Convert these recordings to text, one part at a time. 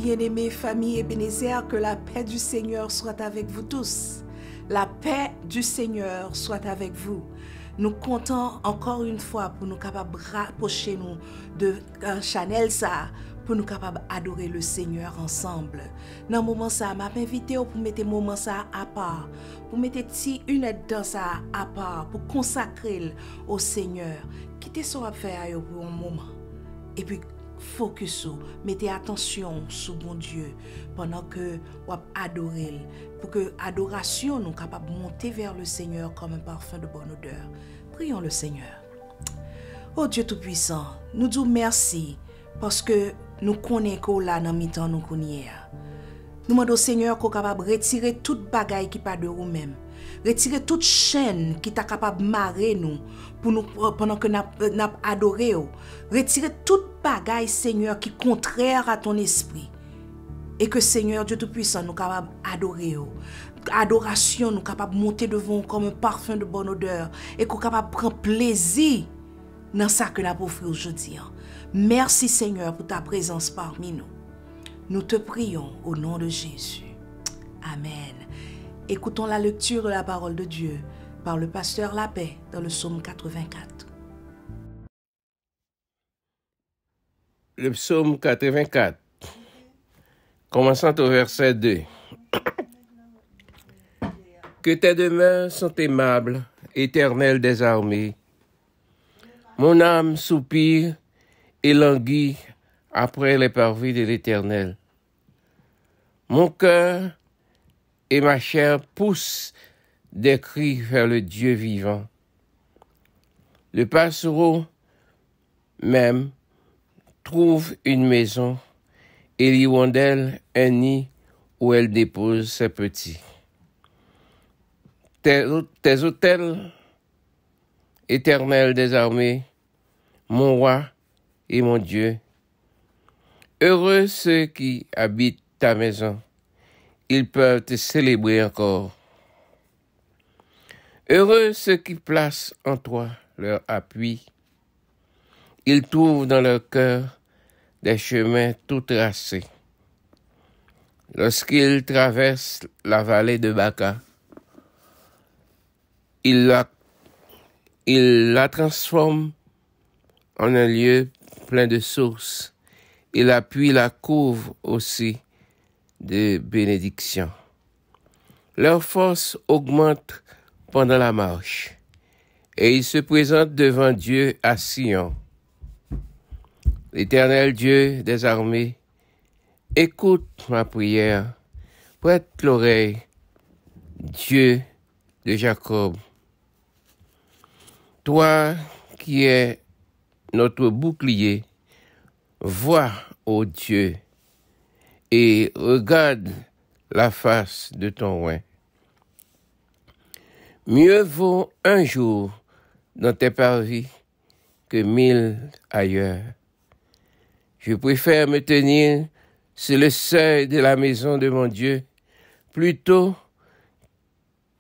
bien-aimée famille Ebenezer, que la paix du Seigneur soit avec vous tous. La paix du Seigneur soit avec vous. Nous comptons encore une fois pour nous capables de rapprocher nous de Chanel ça, pour nous capables d'adorer le Seigneur ensemble. Dans ce moment ça, m'a invité pour mettre moment ça à part, pour mettre une dans ça à part, pour consacrer au Seigneur. Quittez ce qu'on va faire pour un moment. Et puis focus, mettez attention sur bon Dieu pendant que vous adorez, pour que l'adoration nous capable de monter vers le Seigneur comme un parfum de bonne odeur. Prions le Seigneur. Oh Dieu Tout-Puissant, nous disons merci parce que nous connaissons que là dans mi-temps nous connaissons. Nous demandons au Seigneur qu'on soit capable de retirer toute bagaille qui pas de nous-mêmes. Retirer toute chaîne qui est capable de marrer nous, pour nous pendant que nous adorons. Retirer toute bagaille, Seigneur, qui est contraire à ton esprit. Et que Seigneur Dieu Tout-Puissant nous capable d'adorer. Adoration nous capable de monter devant comme un parfum de bonne odeur. Et qu'on capable de prendre plaisir dans ça que nous avons offert aujourd'hui. Merci Seigneur pour ta présence parmi nous. Nous te prions au nom de Jésus. Amen. Écoutons la lecture de la parole de Dieu par le pasteur Lapé dans le psaume 84. Le psaume 84, commençant au verset 2. Que tes demeures sont aimables, Éternel des armées. Mon âme soupire et languit après les parvis de l'Éternel. Mon cœur et ma chair poussent des cris vers le Dieu vivant. Le passereau même trouve une maison et l'hirondelle un nid où elle dépose ses petits. Tes autels, Éternel des armées, mon roi et mon Dieu, heureux ceux qui habitent ta maison, ils peuvent te célébrer encore. Heureux ceux qui placent en toi leur appui, ils trouvent dans leur cœur des chemins tout tracés. Lorsqu'ils traversent la vallée de Baca, ils la transforment en un lieu plein de sources. Il appuie la couvre aussi de bénédictions. Leur force augmente pendant la marche et ils se présentent devant Dieu à Sion. L'Éternel Dieu des armées, écoute ma prière, prête l'oreille, Dieu de Jacob. Toi qui es notre bouclier, vois, ô Dieu, et regarde la face de ton roi. Mieux vaut un jour dans tes parvis que 1000 ailleurs. Je préfère me tenir sur le seuil de la maison de mon Dieu plutôt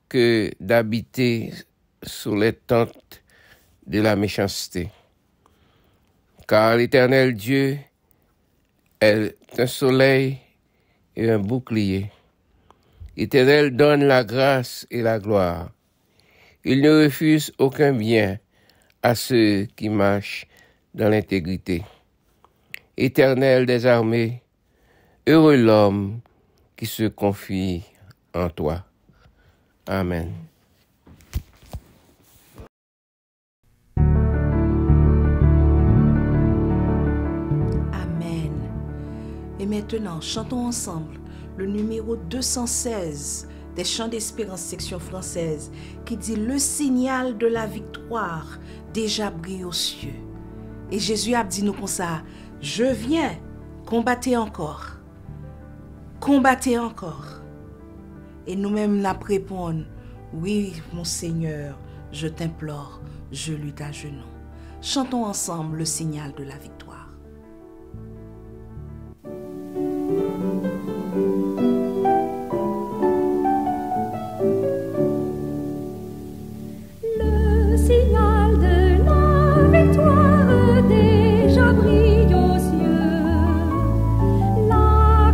que d'habiter sous les tentes de la méchanceté. Car l'Éternel Dieu est un soleil et un bouclier. L'Éternel donne la grâce et la gloire. Il ne refuse aucun bien à ceux qui marchent dans l'intégrité. Éternel des armées, heureux l'homme qui se confie en toi. Amen. Amen. Et maintenant, chantons ensemble le numéro 216 des Chants d'Espérance section française qui dit « Le signal de la victoire déjà brille aux cieux ». Et Jésus a dit nous comme ça, « Je viens, combattez encore, combattez encore ». Et nous-mêmes la répondons, « Oui, mon Seigneur, je t'implore, je lutte à genoux ». Chantons ensemble le signal de la victoire. Déjà brille aux cieux, la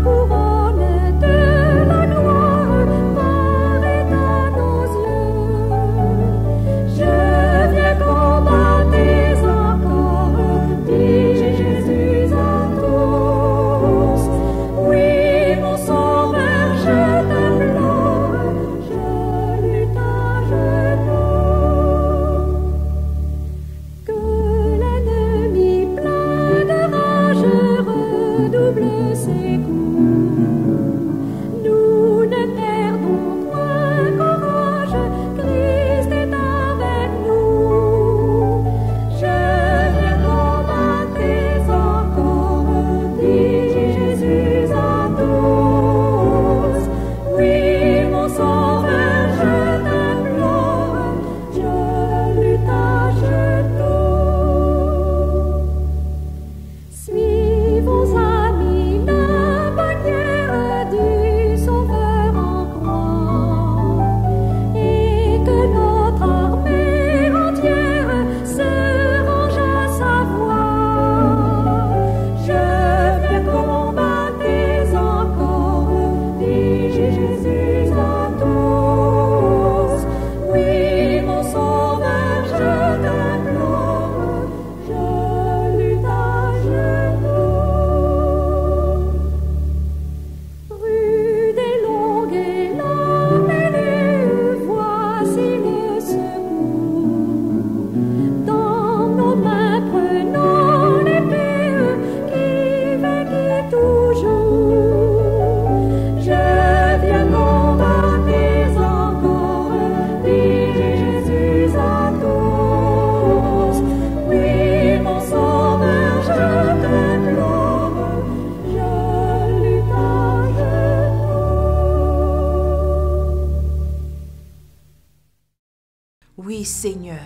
Oui, Seigneur,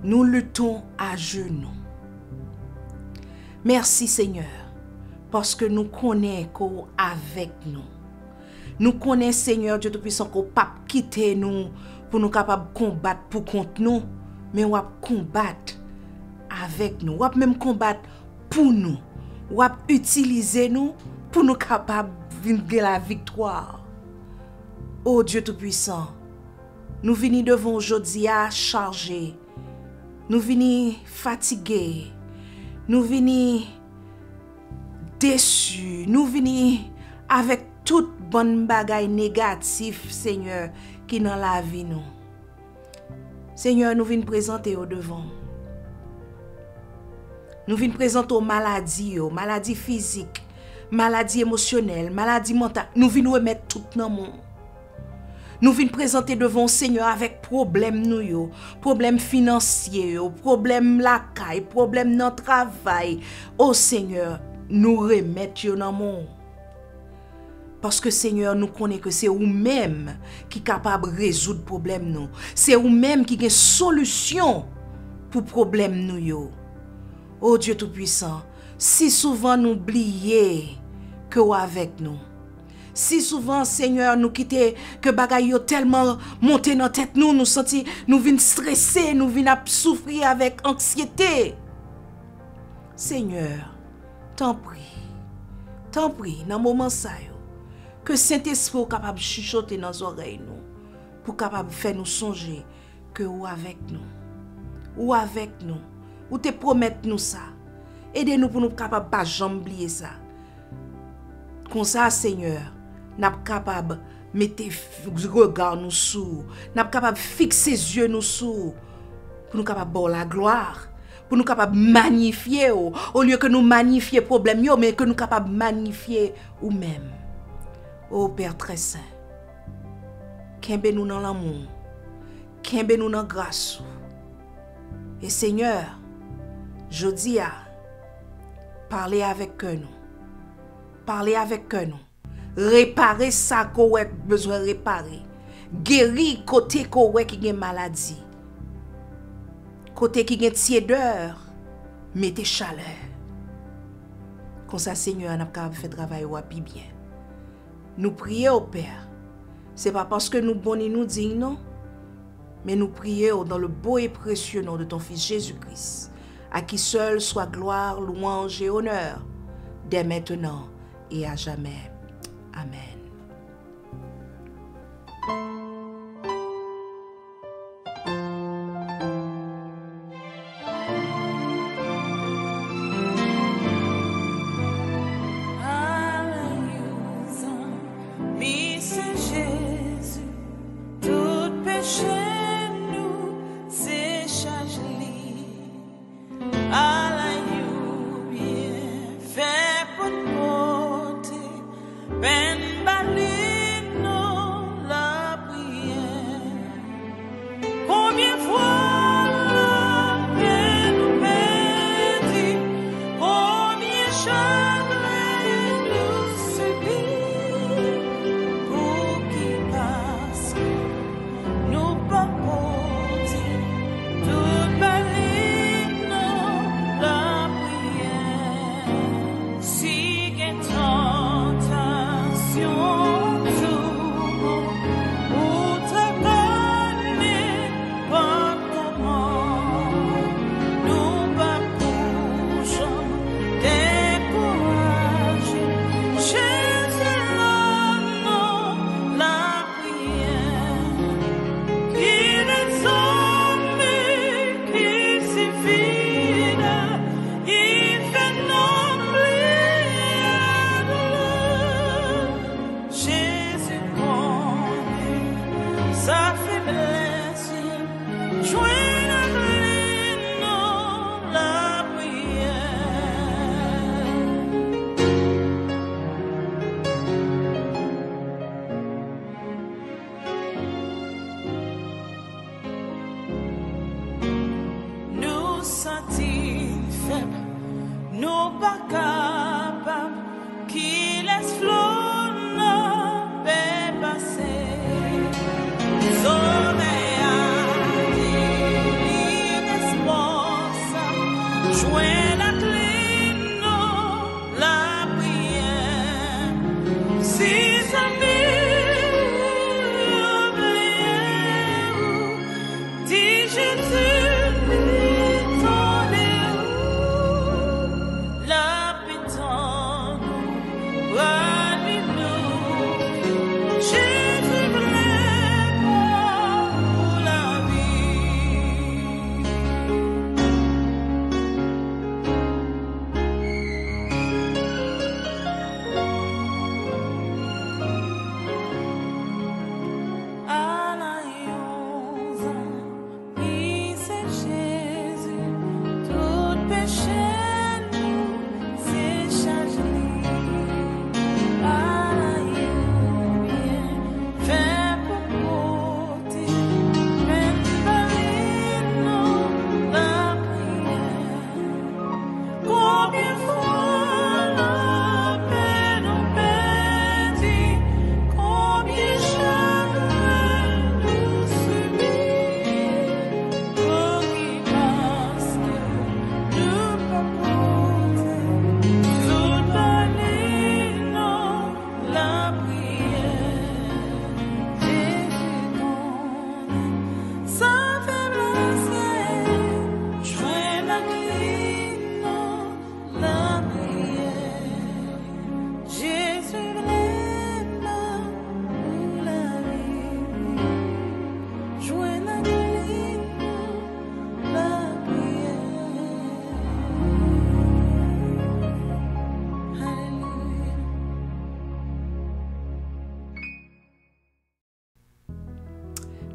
nous luttons à genoux. Merci, Seigneur, parce que nous connaissons avec nous. Nous connaissons, Seigneur Dieu Tout-Puissant, qu'on ne peut pas quitter nous pour nous capables de combattre pour contre nous, mais on va combattre avec nous. On va même combattre pour nous. On va utiliser nous pour nous capables de la victoire. Oh Dieu Tout-Puissant, nous venons devant aujourd'hui à charger. Nous venons fatigués. Nous venons déçus. Nous venons avec toute bonne bagaille négative, Seigneur, qui dans la vie nous. Seigneur, nous venons présenter au devant. Nous venons présenter aux maladies, maladies physiques, maladies émotionnelles, maladies mentales. Nous venons remettre tout dans le monde. Nous venons présenter devant Seigneur avec problèmes nous, problèmes financiers, problèmes la caille, problèmes dans le travail. Oh Seigneur, nous remettons dans le monde. Parce que Seigneur, nous connaissons que c'est vous-même qui est capable de résoudre le problème nous. C'est vous-même qui a une solution pour le problème nous. Oh Dieu Tout-Puissant, si souvent nous oublions que vous avec nous. Si souvent, Seigneur, nous quittons que bagaille yo tellement monté dans tête nous sentis, nous venons stresser, nous venons souffrir avec anxiété. Seigneur, t'en prie, dans le moment ça, que Saint-Esprit soit capable de chuchoter dans nos oreilles, nous, pour capable faire nous songer que ou avec nous, ou te promettre nous ça. Aidez-nous pour nous capables pas jamais oublier ça. Comme ça, Seigneur, nous sommes capables de mettre regard nous sous, nous sommes capables de fixer les yeux nous sous, pour nous capables de la gloire, pour nous capables de magnifier, au lieu que nous magnifier les problèmes, mais que nous capables de magnifier nous-mêmes. Oh Père très saint, qu'aimez nous dans l'amour, qu'aimez nous dans la grâce. Et Seigneur, je dis à parler avec nous, réparer ça qu'on a besoin de réparer, guérir côté qu'on a qui a maladie, côté qui a tiédeur, mettez chaleur. Comme ça, Seigneur, nous avons fait travail bien. Nous prions au Père. Ce n'est pas parce que nous bons nous dignes, non, mais nous prions dans le beau et précieux nom de ton Fils Jésus-Christ, à qui seul soit gloire, louange et honneur, dès maintenant et à jamais. Amen.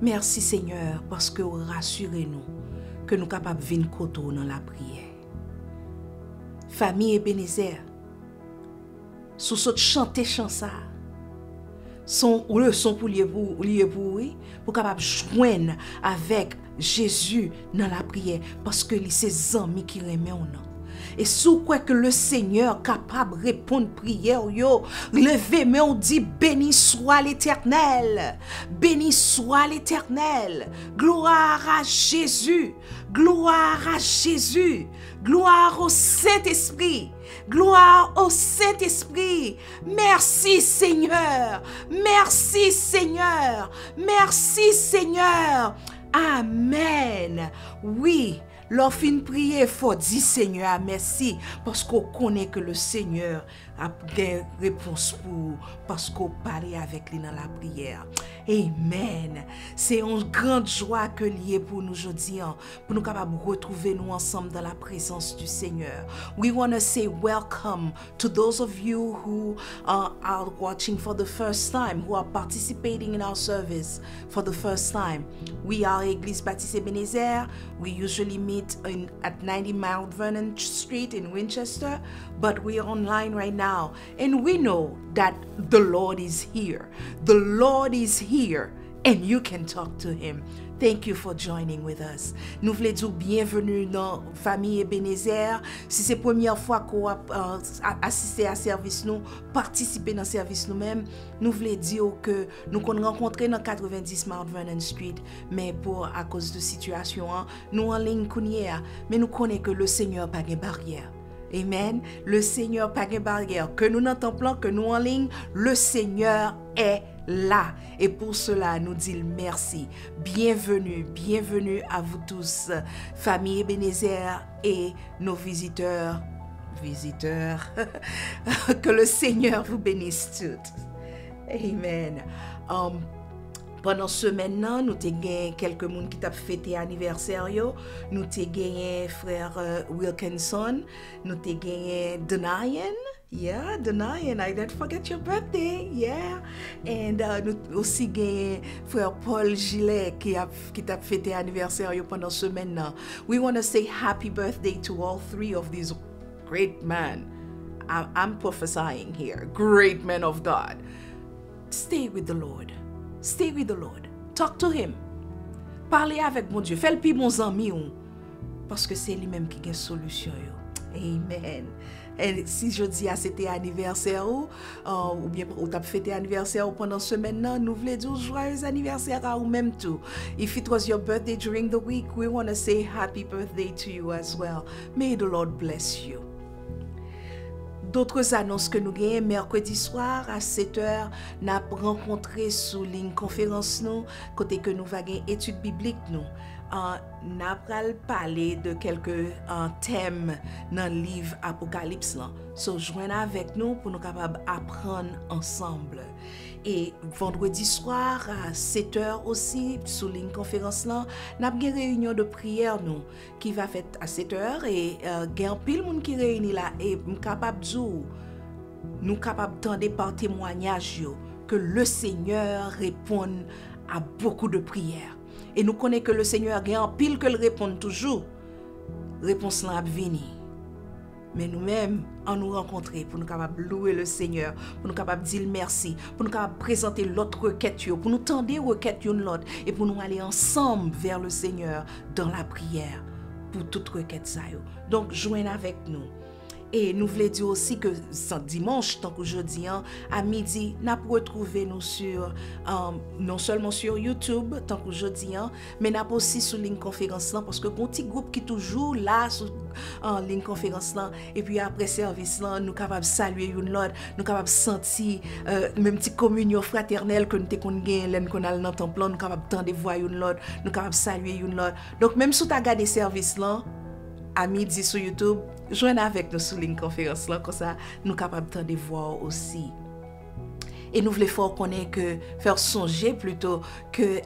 Merci Seigneur parce que vous rassurez-nous que nous sommes capables de venir côté dans la prière. Famille Ebenezer, sous ce chanter chansa, son leçon pour capable joindre avec Jésus dans la prière parce que c'est amis qui remet au nom. Et sous quoi que le Seigneur capable de répondre prière yo, levez mais on dit béni soit l'Éternel. Béni soit l'Éternel. Gloire à Jésus. Gloire à Jésus. Gloire au Saint-Esprit. Gloire au Saint-Esprit. Merci Seigneur. Merci Seigneur. Merci Seigneur. Amen. Oui. Lorsqu'on prie, il faut dire Seigneur merci parce qu'on connaît que le Seigneur a des réponses pour parce qu'on parle avec lui dans la prière. Amen. C'est une grande joie que lié pour nous aujourd'hui pour nous capables de retrouver nous ensemble dans la présence du Seigneur. We want to say welcome to those of you who are watching for the first time, who are participating in our service for the first time. We are Église Baptiste Ebenezer. We usually meet at 90 Mount Vernon Street in Winchester, but we are online right now. And we know that the Lord is here. The Lord is here and you can talk to Him. Thank you for joining with us. Nous voulons dire bienvenue dans Famille Ebenezer. Si c'est la première fois qu'on a assisté à service nous, participer dans service nous-mêmes, nous voulons dire que nous qu'on rencontré dans 90 Mount Vernon Street, mais à cause de situation, nous en ligne mais nous connaissons que le Seigneur n'a pas de barrière. Amen. Le Seigneur pas de barrière. Que nous n'entendons pas, que nous en ligne, le Seigneur est là. Et pour cela, nous disons merci. Bienvenue, bienvenue à vous tous, famille Ebenezer et nos visiteurs. Que le Seigneur vous bénisse toutes. Amen. Pendant ce maintenant, nous avons gagné quelques personnes qui ont fêté l'anniversaire. Nous avons gagné frère Wilkinson. Nous avons gagné Denayan. Yeah, Denayan, I didn't forget your birthday. Yeah. And nous avons aussi gagné frère Paul Gillet qui a fêté l'anniversaire pendant ce maintenant. We want to say happy birthday to all three of these great men. I'm prophesying here. Great men of God. Stay with the Lord. Stay with the Lord. Talk to Him. Parlez avec mon Dieu. Fais le plus bon ami. Parce que c'est lui-même qui a une solution. Amen. Et si je dis à c'était anniversaire ou bien ou t'as fêté anniversaire pendant ce maintenant, nous voulons dire joyeux anniversaire à vous même tout. If it was your birthday during the week, we want to say happy birthday to you as well. May the Lord bless you. D'autres annonces que nous gagnons mercredi soir à 7h, nous avons rencontré sous ligne conférence nous, côté que nous avons gagner études bibliques nous. Nous avons parlé de quelques thèmes dans le livre Apocalypse là. So joignez avec nous pour nous capables apprendre ensemble. Et vendredi soir à 7h aussi, sous ligne conférence là, nous avons une réunion de prière nous qui va faire à 7h et il y a un pile monde qui réunit là et capable nous capable d'entendre par témoignage que le Seigneur répond à beaucoup de prières. Et nous connaissons que le Seigneur a un pile que le répond toujours. Réponse là venir. Mais nous-mêmes, en nous rencontrer pour nous capables louer le Seigneur, pour nous capables dire merci, pour nous capables présenter l'autre requête, pour nous tendre requête une l'autre et pour nous aller ensemble vers le Seigneur dans la prière pour toute requête ça. Donc joignez avec nous. Et nous voulons dire aussi que dimanche, tant qu'aujourd'hui, à midi, nous avons retrouvé nous sur, non seulement sur YouTube, tant qu'aujourd'hui, mais nous avons aussi sur ligne conférence là, parce que un petit groupe qui est toujours là sur ligne conférence là, et puis après service là, nous sommes capables de saluer une l'autre, nous sommes capables de sentir même petite communion fraternelle que nous avons gagné, qu'on a dans le temple, nous sommes capables de voir une l'autre, nous sommes capables de saluer une l'autre. Donc même si tu as regardé service là, à midi sur YouTube, joignez avec nous sur ligne conférence là, comme ça nous capables de voir aussi. Et nous voulons faire songer plutôt que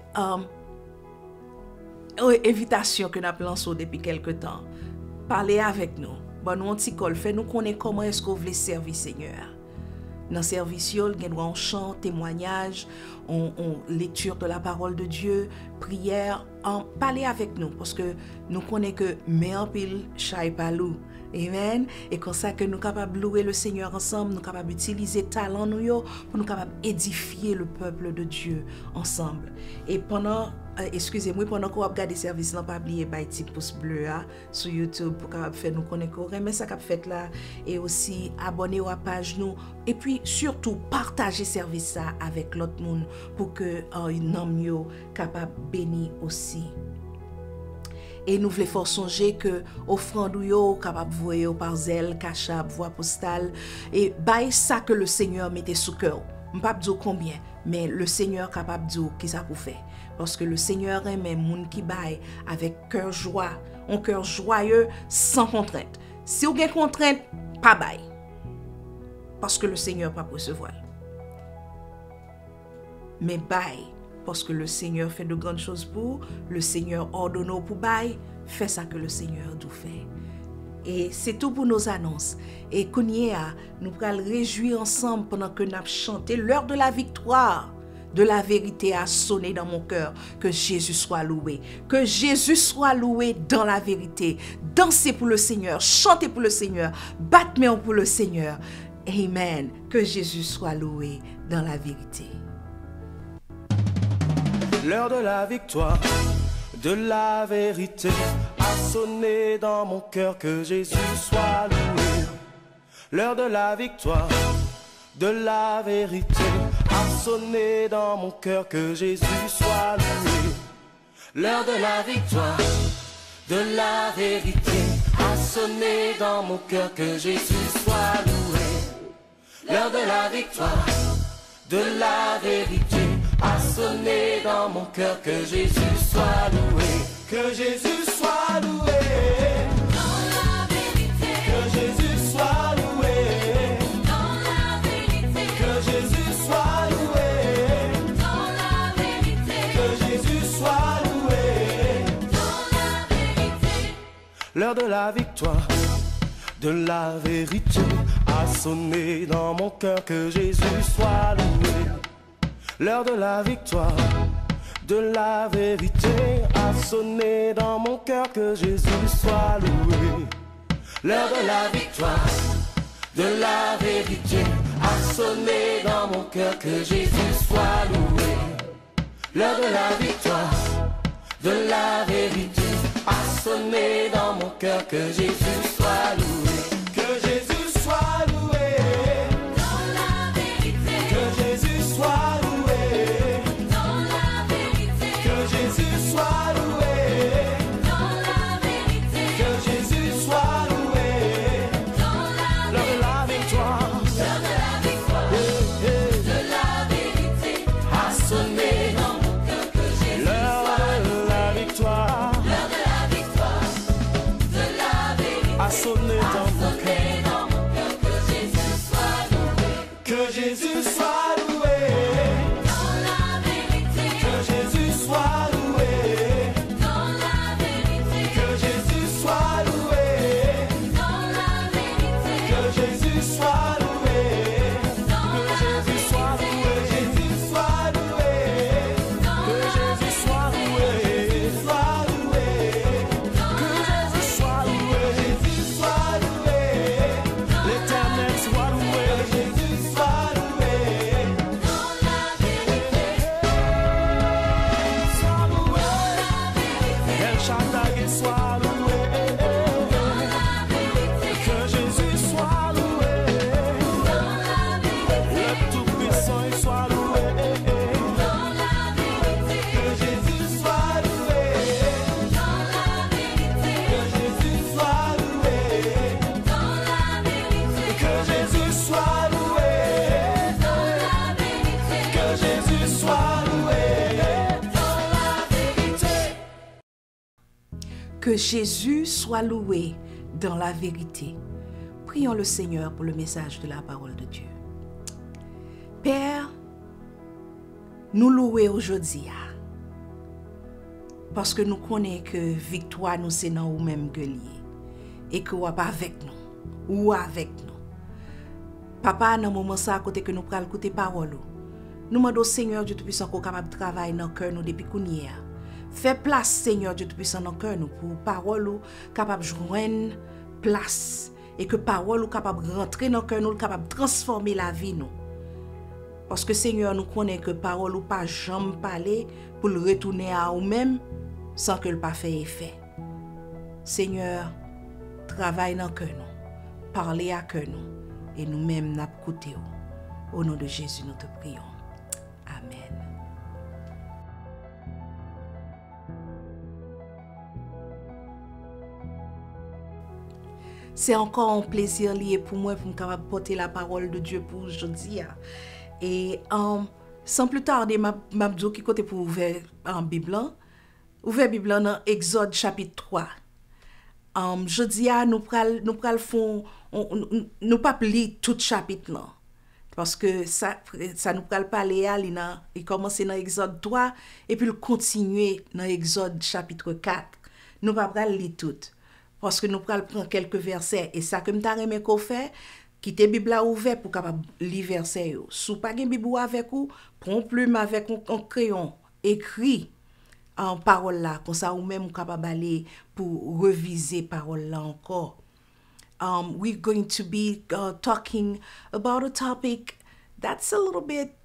invitation que nous avons lancée depuis quelque temps. Parlez avec nous. Bon, nous on t'y colle, fait nous connaître comment est-ce qu'on veut servir Seigneur. Dans le service, il y a un chant, témoignage, lecture de la parole de Dieu, prière, parler avec nous, parce que nous connaissons que mais en pile, chai palou. Amen. Et comme ça que nous sommes capables de louer le Seigneur ensemble, nous sommes capables d'utiliser talent nous pour nous capables d'édifier le peuple de Dieu ensemble. Et pendant excusez-moi, pendant qu'on regarde les services, n'a pas oublié de petit pouce bleu sur YouTube pour capable faire nous connaître mais ça qu'a fait là et aussi abonner à la page nous et puis surtout partager service ça avec l'autre monde pour que un homme yo capable béni aussi. Et nous voulons fort songer que offrande yo capable voyer par zèle, cachab, voie postale et bail ça que le Seigneur mettait sous cœur. M'pas dire combien, mais le Seigneur capable de dire qui ça pour faire. Parce que le Seigneur aime les gens qui baillent avec cœur joie, un cœur joyeux, sans contrainte. Si vous avez contrainte, pas bail. Parce que le Seigneur pas recevoir. Mais bail, parce que le Seigneur fait de grandes choses pour, le Seigneur ordonne pour bail, fait ça que le Seigneur doit faire. Et c'est tout pour nos annonces. Et Kounia, nous allons réjouir ensemble pendant que nous avons chanté l'heure de la victoire. De la vérité a sonné dans mon cœur. Que Jésus soit loué. Que Jésus soit loué dans la vérité. Dansez pour le Seigneur. Chantez pour le Seigneur. Battez pour le Seigneur. Amen. Que Jésus soit loué dans la vérité. L'heure de la victoire, de la vérité a sonné dans mon cœur. Que Jésus soit loué. L'heure de la victoire, de la vérité a sonné dans mon cœur. Que Jésus soit loué. L'heure de la victoire, de la vérité a sonné dans mon cœur. Que Jésus soit loué. L'heure de la victoire, de la vérité a sonné dans mon cœur. Que Jésus soit loué. Que Jésus soit loué. Dans la vérité. Que Jésus soit loué. Dans la vérité. Que Jésus soit loué. Dans la vérité. Que Jésus soit loué. Dans la vérité. L'heure de la victoire, de la vérité a sonné dans mon cœur. Que Jésus soit loué. L'heure de la victoire, de la vérité a sonné dans mon cœur. Que Jésus soit loué. L'heure de la victoire, de la vérité a sonné dans mon cœur. Que Jésus soit loué. L'heure de la victoire, de la vérité a sonné dans mon cœur. Que Jésus soit loué. Que Jésus soit loué. Dans la vérité. Que Jésus soit loué. Que Jésus soit loué dans la vérité. Prions le Seigneur pour le message de la parole de Dieu. Père, nous louons aujourd'hui parce que nous connaissons que victoire nous c'est dans nous-mêmes que lié et que vous pas avec nous ou avec nous. Papa, dans moment ça, côté que nous pral écouter parole, nous demandons au Seigneur Dieu Tout-Puissant qu'on capable de travailler dans le cœur nous depuis qu'on y est. Fais place, Seigneur Dieu Tout-Puissant, dans le cœur nous pour parole ou capable de joindre place et que parole ou capable de rentrer dans le cœur nous, capable de transformer la vie nous. Parce que Seigneur nous connaît que parole ou pas jamais parler pour le retourner à nous-mêmes sans que le pas fait effet. Seigneur, travaille dans le cœur nous, parlez à cœur nous et nous-mêmes nous écoutons. Au nom de Jésus, nous te prions. Amen. C'est encore un plaisir lié pour moi pour me capable porter la parole de Dieu pour aujourd'hui. Et sans plus tarder, m'a dit qui côté pour ouvrir en Bible. Ouvrir Bible dans Exode chapitre 3. Jeudi nous pas lire tout chapitre là. Parce que ça nous pral parler il commence dans Exode 3 et puis il continue dans Exode chapitre 4. Nous pas pral lire tout parce que nous pral prendre quelques versets et ça que m'ta remet qu'on fait quitter Bible ouvert pour capable lire verset yo. Sou pas gen Bible avec ou, prends plume avec un crayon, écrit en parole là comme ça ou même capable aller pour reviser parole là encore. We're going to be talking about a topic that's a little bit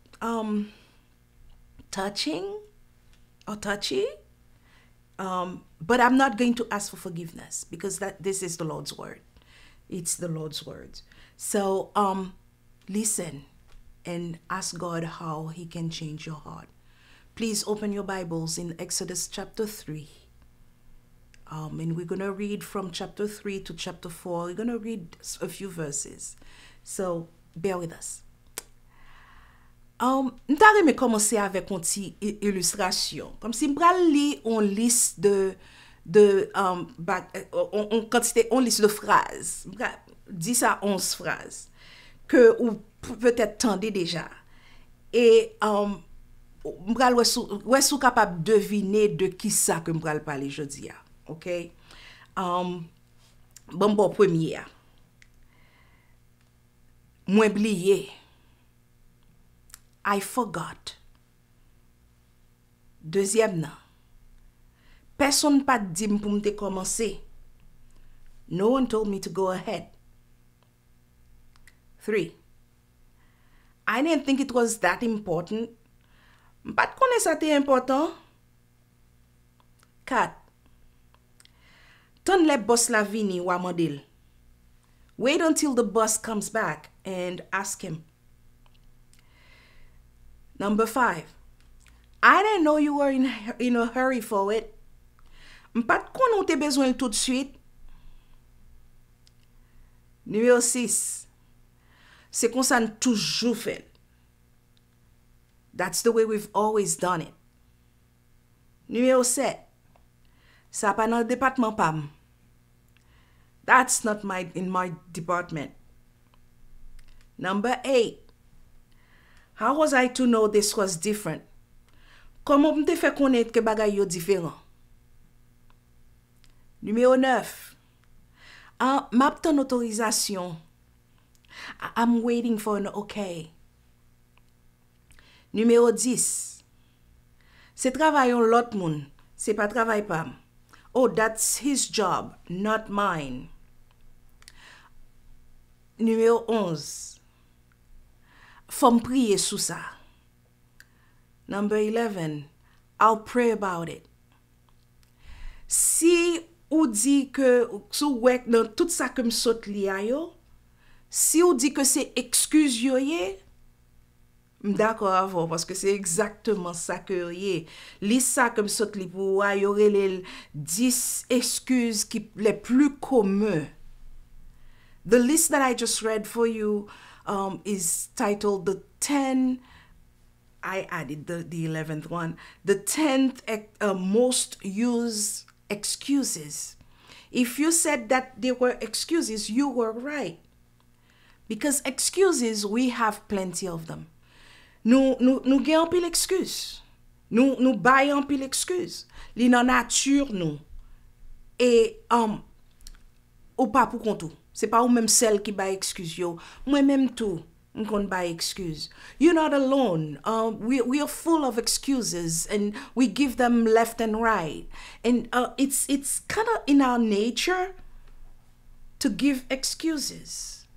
touching or touchy. But I'm not going to ask for forgiveness because this is the Lord's word. It's the Lord's word. So listen and ask God how He can change your heart. Please open your Bibles in Exodus chapter 3. And we're going to read from chapter 3 to chapter 4. We're going to read a few verses. So, bear with us. M'ta reme commencer avec une petite illustration. Comme si m'bral li on liste on liste de phrases. M'bral 10 à 11 phrases que ou peut-être tendez déjà. Et m'bral wè sou capable deviner de qui ça que m'bral parler aujourd'hui. OK? Bon, premier. Mwen bliye. I forgot. Deuxième nan. Personne pas dit pour m'te commencer. No one told me to go ahead. 3. I didn't think it was that important. M'pat konnen sa te important. 4. Ton le boss la vini wa model. Wait until the boss comes back and ask him. Number 5. I didn't know you were in a hurry for it. M'pat kon ou te besoin tout de suite. Numéro 6. C'est comme ça toujours fait. That's the way we've always done it. Numéro 7. Ça pas dans le département PAM. That's not in my department. Number 8. How was I to know this was different? Comment m'te fait connaître que bagay yo différent? Numéro 9. M'aptan autorisation. I'm waiting for an okay. Numéro 10. C'est travail on l'autre moun, c'est pas travail PAM. Oh, that's his job, not mine. Numéro 11. Faut prier sous ça. Number 11. I'll pray about it. Si ou dit que sou wek dans tout ça que m'saute li a yo, si ou dit que c'est excuse yo ye, d'accord avant parce que c'est exactement ça que yé. Lis ça comme saute li pour y aurait les 10 excuses qui les plus communs. The list that I just read for you is titled the 10. I added the 11th one. The 10th most used excuses. If you said that they were excuses, you were right. Because excuses, we have plenty of them. Nous gen pile excuse. Nous bayon pile excuse. Li nan nature nous. Et ou pas pour kontou. C'est pas ou même celle qui ba excuse yo. Moi même tout. On ba excuse. You're not alone. We are full of excuses and we give them left and right. And it's kind of in our nature to give excuses.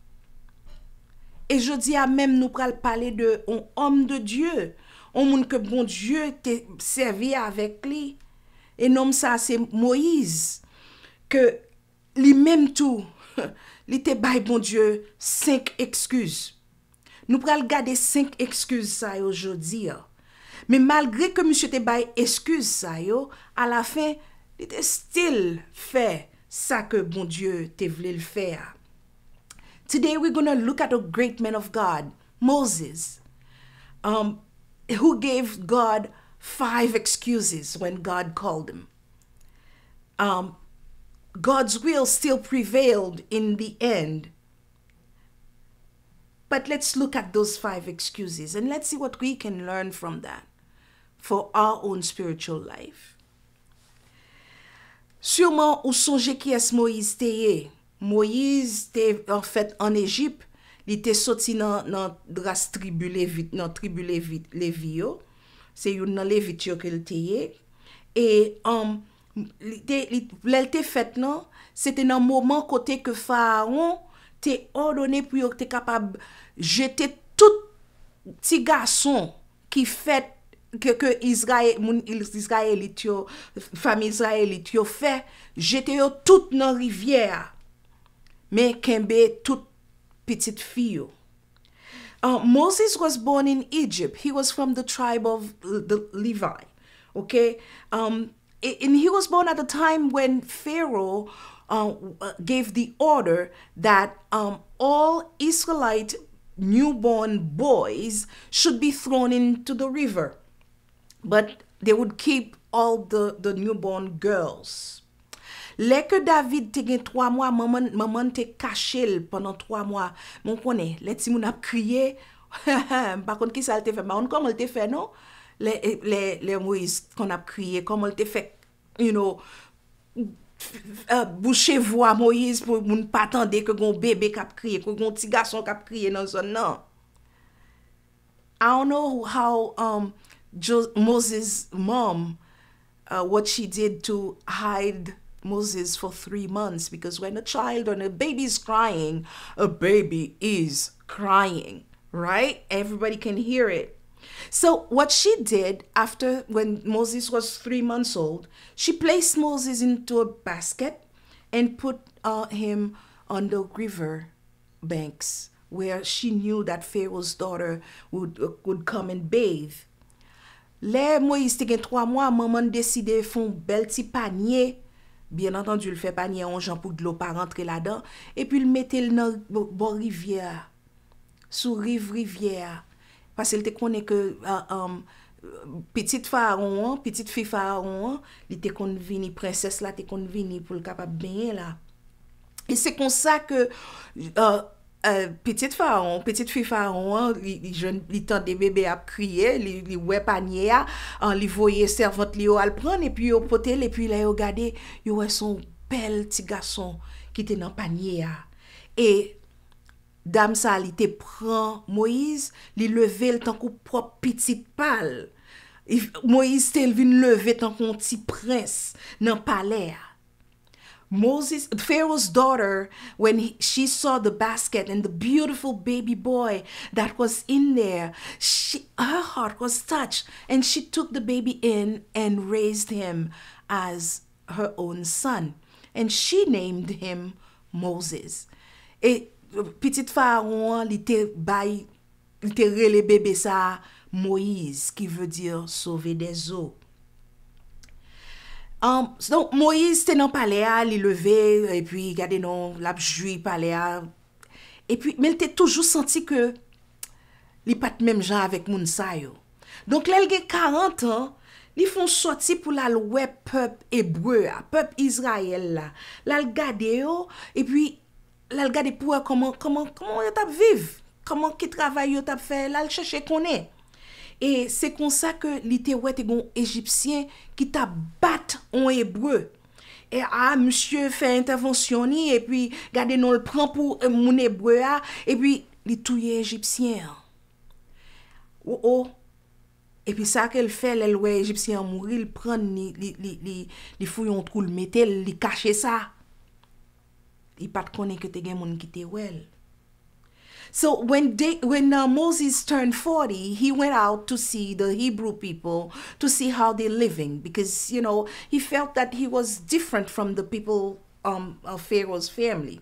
Et je dis à même nous pral parler de un homme de Dieu. Un monde que bon Dieu t'a servi avec lui. Et nom ça c'est Moïse. Que lui-même tout, li te bay bon Dieu 5 excuses. Nous pral garder 5 excuses ça aujourd'hui. Mais malgré que monsieur te bay excuse ça yo, à la fin, il te still fait ça que bon Dieu te voulait le faire. Today we're going to look at a great man of God, Moses, who gave God 5 excuses when God called him. God's will still prevailed in the end. But let's look at those 5 excuses and let's see what we can learn from that for our own spiritual life. Sûrement, ou songe qui est Moïse teye. Moïse te en fait en Égypte, il était sorti dans dras tribu Lévi yo. C'est une dans Lévite yo que il teye. Et l'elle fait non, c'était dans moment côté que Pharaon t'est ordonné pour être capable jeter tout petit garçon qui fait que Israélite yo, famille israélite yo fait jeter yo tout dans rivière mais kembe tout petite fille yo. Moses was born in Egypt. He was from the tribe of the Levi. Okay? And he was born at a time when Pharaoh gave the order that all Israelite newborn boys should be thrown into the river. But they would keep all the newborn girls. Lè que David te gen 3 mois, maman te caché pendant 3 mois. Mon connaît, lè ti moun ap kriye, par contre qui ça te fait, on comment te fait non? Les Moïse qu'on a crié, comment te fait, you know, boucher voix Moïse pour moun pas attendre que gon bébé k'ap crié, que gon petit garçon k'ap crié dans zone non. I don't know how Moses' mom what she did to hide Moses for 3 months, because when a child or a baby is crying, a baby is crying, right? Everybody can hear it. So what she did after, when Moses was 3 months old, she placed Moses into a basket and put him on the river banks where she knew that Pharaoh's daughter would come and bathe. Le Moïse te gen 3 mois, maman décide font bel petit panier. Bien entendu, il fait panier en gens pour de l'eau pas rentrer là-dedans. Et puis il mettait dans bon rivière, sous rivière. Parce qu'il te connaît que petite fille pharaon, il te kon vini princesse là, te kon vini pour le capable bien là. Et c'est comme ça que petite fille pharaon, il tend des bébés à crier, li ouais panier a, li voyer servante li yo al prendre et puis yo potel et puis là yo regarder, yo ouais son bel petit garçon qui était dans panier a. Et dame ça li te prend Moïse, li lever le tant qu'on propre petite pâle. Moïse te vinn lever tant qu'on petit prince dans palais. Moses, Pharaoh's daughter, when she saw the basket and the beautiful baby boy that was in there, her heart was touched, and she took the baby in and raised him as her own son, and she named him Moses. Et petite pharaon, il te rele bébé ça Moïse, qui veut dire sauver des eaux. Donc Moïse était dans le palais, il levé et puis regardez non la joui palais et puis mais il était toujours senti que il pas de même gens avec moun sa yo. Donc là il a 40 ans, ils font sortir pour la louer peuple hébreu, peuple Israël là. Là il garde yo et puis là il garde pour comment yo t'a vivre, comment qui travail yo t'a fait, là il chercher connaît. Et c'est comme ça que l'été ouais te gon égyptien qui t'a bat en hébreu. et monsieur fait intervention et puis gardez nous le prend pour mon hébreu et puis il touye égyptien. Oh. Et puis ça qu'elle fait, les lois égyptiens mourir, il prend les fouillons trou, le mettait, il cache ça. Il pas connaît que t'es gen moun qui te well. So when Moses turned 40, he went out to see the Hebrew people, to see how they're living, because he felt that he was different from the people of Pharaoh's family.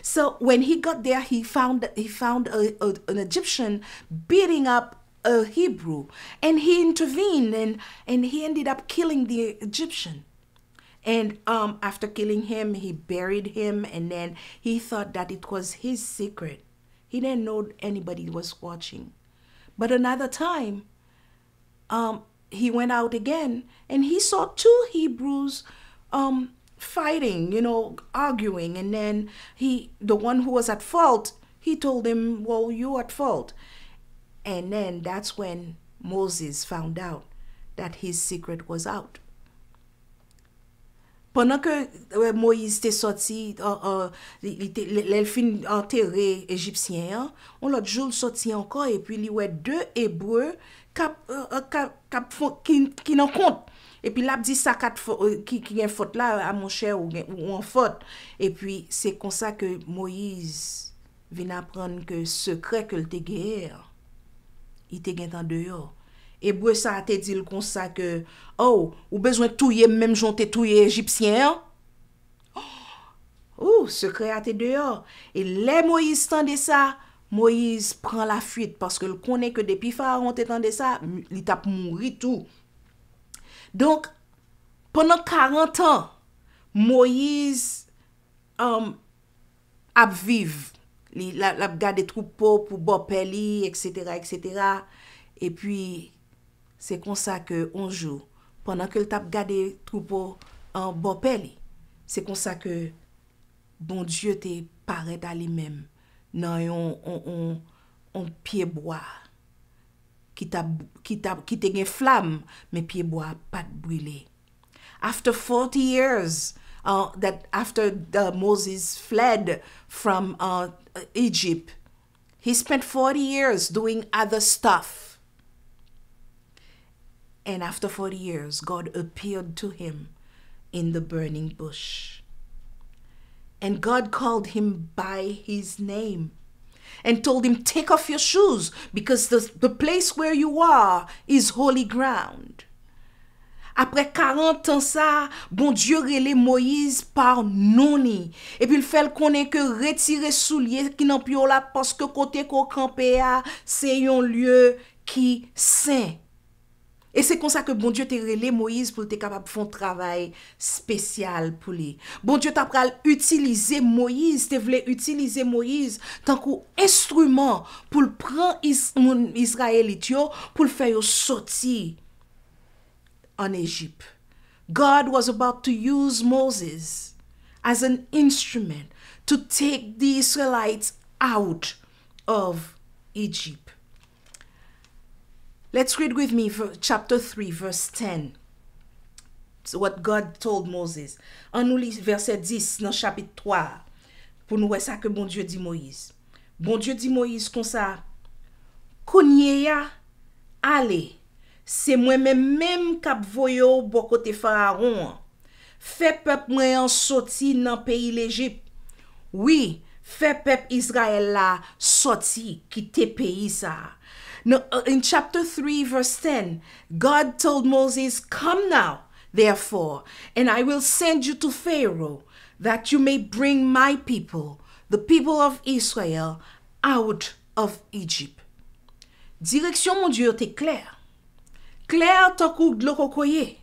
So when he got there, he found an Egyptian beating up a Hebrew, and he intervened and he ended up killing the Egyptian. And after killing him, he buried him, and then he thought that it was his secret. He didn't know anybody was watching. But another time, he went out again, and he saw two Hebrews fighting, arguing, and then the one who was at fault, he told him, well, you're at fault. And then that's when Moses found out that his secret was out. Pendant que Moïse était sorti, il fin enterré égyptien, on l'autre jour sorti encore et puis il y a deux Hébreux qui n'en compte. Et puis là, dit ça qui a faute là à mon cher ou en faute. Et puis c'est comme ça que Moïse vient apprendre que secret que le te guerre. Il te gen en dehors. Hébreu ça te dit comme ça que ou besoin touyer même jonte touyer égyptien. Secret a te dehors. Et les Moïse tendait ça, Moïse prend la fuite parce que le connaît que depuis Pharaon t'entendait ça, il t'a mouru tout. Donc pendant 40 ans, Moïse a vive. La garde des troupeaux pour Bopeli, etc. Et puis, c'est comme ça que un jour, pendant que le tape gardé troupeau en Bopeli, c'est comme ça que bon Dieu te paraît à lui-même dans un pied bois qui te gen flamme, mais pied bois pas brûlé. After 40 years, that after Moses fled from Egypt, he spent 40 years doing other stuff. And after 40 years, God appeared to him in the burning bush. And God called him by his name and told him, take off your shoes because the place where you are is holy ground. Après 40 ans ça, bon Dieu relè Moïse par noni. Et puis il fait connaître que retirer soulier qui n'en pio là parce que côté ko campé a, c'est un lieu qui saint. Et c'est comme ça que bon Dieu te relè Moïse pour te capable faire un travail spécial pour lui. Bon Dieu t'a pral utiliser Moïse, te voulait utiliser Moïse tant qu'instrument pour le prendre Israélite yo pour le faire sortir en Egypt. God was about to use Moses as an instrument to take the Israelites out of Egypt. Let's read with me chapter 3, verse 10. So what God told Moses. En nous lit verset 10 dans chapitre 3 pour nous voir ça que bon Dieu dit Moïse. Bon Dieu dit Moïse comme ça. Kounye ya, allez. C'est moi-même qui voyo bon côté Pharaon. Fait peuple moi en sorti dans pays l'Égypte. Oui, fait peuple Israël là sorti quitter pays ça. No, in chapter 3 verse 10, God told Moses, "Come now, therefore, and I will send you to Pharaoh, that you may bring my people, the people of Israel, out of Egypt." Direction mon Dieu était claire. Claire tant que de l'eau kokoye.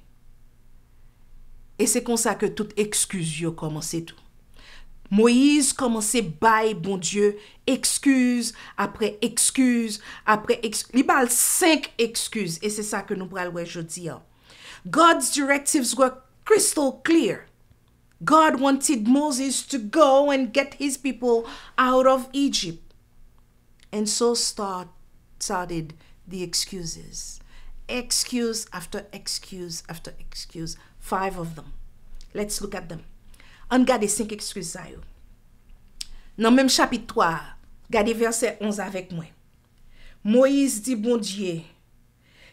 Et c'est comme ça que toute excuse yo commencé tout. Moïse commençait bail bon Dieu excuse après excuse après excuse. Il parle 5 excuses et c'est ça que nous pral wè jodi. God's directives were crystal clear. God wanted Moses to go and get his people out of Egypt. And so started the excuses. Excuse after excuse after excuse. 5 of them. Let's look at them. On garde 5 excuses ça yo. Dans même chapitre 3, regardez verset 11 avec moi. Moïse dit bon Dieu,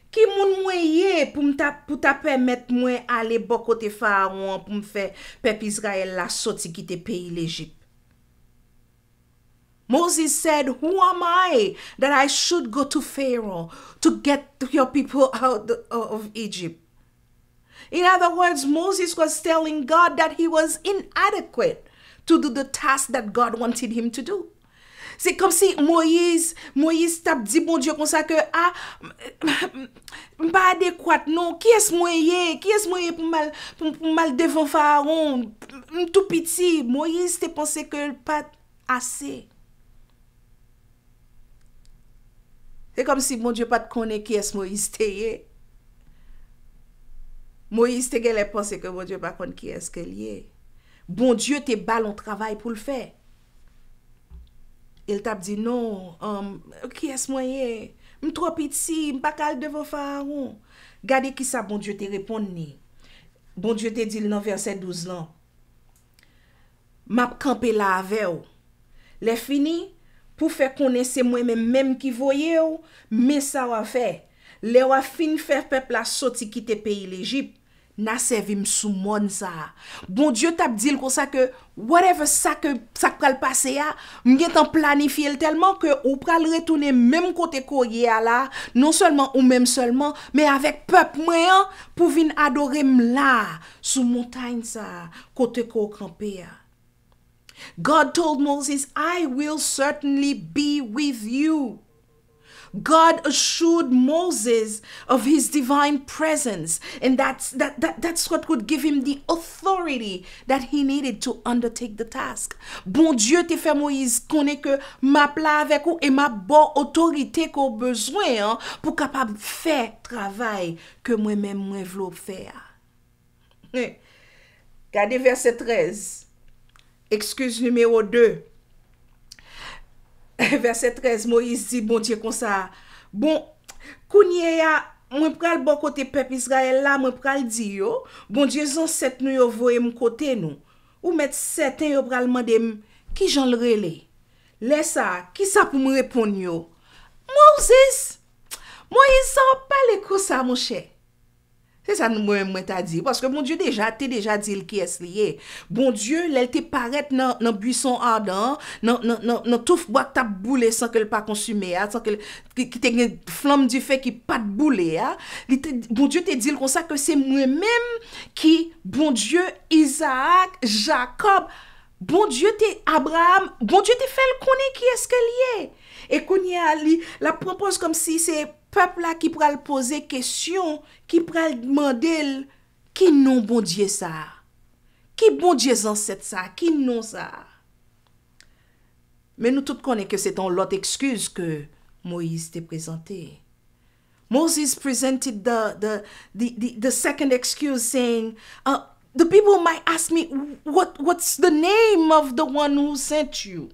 qui moun moyen pour ta permettre moi aller bon côté Pharaon pour me faire peuple Israël la sorti quitter pays l'Égypte. Moses said, who am I that I should go to Pharaoh to get your people out of Egypt? In other words, Moses was telling God that he was inadequate to do the task that God wanted him to do. C'est comme si Moïse t'a dit bon Dieu comme ça que pas adéquat non, qui est moyen pour mal devant Pharaon, tout petit. Moïse t'a pensé que pas assez. C'est comme si bon Dieu pas te connaît qui est Moïse t'est. Moïse te gèle pensé que bon Dieu pas connaît qui est qu'elle est. Bon Dieu te ballon travail pour le faire. Il t'a dit non, qui est moyen? M trop petit, m pas cal devant Pharaon. Gardez qui ça bon Dieu te répondre ni. Bon Dieu te dit dans verset 12 là. M'a campé là avec ou. Les fini pour faire connaître moi même qui voyez ou, mais ça va faire. Les wa fin faire peuple la sorti quitter pays l'Égypte. Na servi sous monde ça. Bon Dieu t'a dit comme ça que whatever ça pral passer a, m'gen tan planifier tellement que ou pral retourner même côté koye là, non seulement ou même seulement, mais avec peuple moyen pour venir adorer là sous montagne ça, côté ko camper. God told Moses, I will certainly be with you. God assured Moses of his divine presence, and that's what would give him the authority that he needed to undertake the task. Bon Dieu te fait Moïse connaît que m'a pla avec ou et ma bonne autorité qu'on besoin pour capable faire travail que moi-même moi vle faire. Regardez verset 13. Excuse numéro 2. Verset 13, Moïse dit, bon Dieu, comme ça. Bon, kounye ya, moi pral bon côté peuple Israël là, moi pral di yo, bon Dieu, zan set nou yo voye m côté nou. Ou met certain yo pral mande m, qui jan le rele? Laisse ça, qui ça pour me répondre yo? Moïse, ça va parler comme ça, mon cher. C'est ça moi t'a dit parce que mon Dieu déjà dit qui est lié. Bon Dieu, elle te paraît dans buisson ardent, dans tout bois t'a boulé sans qu'elle pas consumé, sans que qui te une flamme du feu qui pas de boulé. Bon Dieu te dit comme ça que c'est moi-même qui bon Dieu Isaac, Jacob, bon Dieu te Abraham, bon Dieu te fait le connaître qui est-ce qu'elle est. Et qu'on y a la propose comme si c'est peuple là qui pral poser question, qui pral demander qui non bon Dieu ça, qui bon Dieu ancêtre ça, qui non ça. Mais nous tous connaissons que c'est une autre excuse que Moïse t'a présenté. Moses presented the second excuse saying, the people might ask me, what's the name of the one who sent you?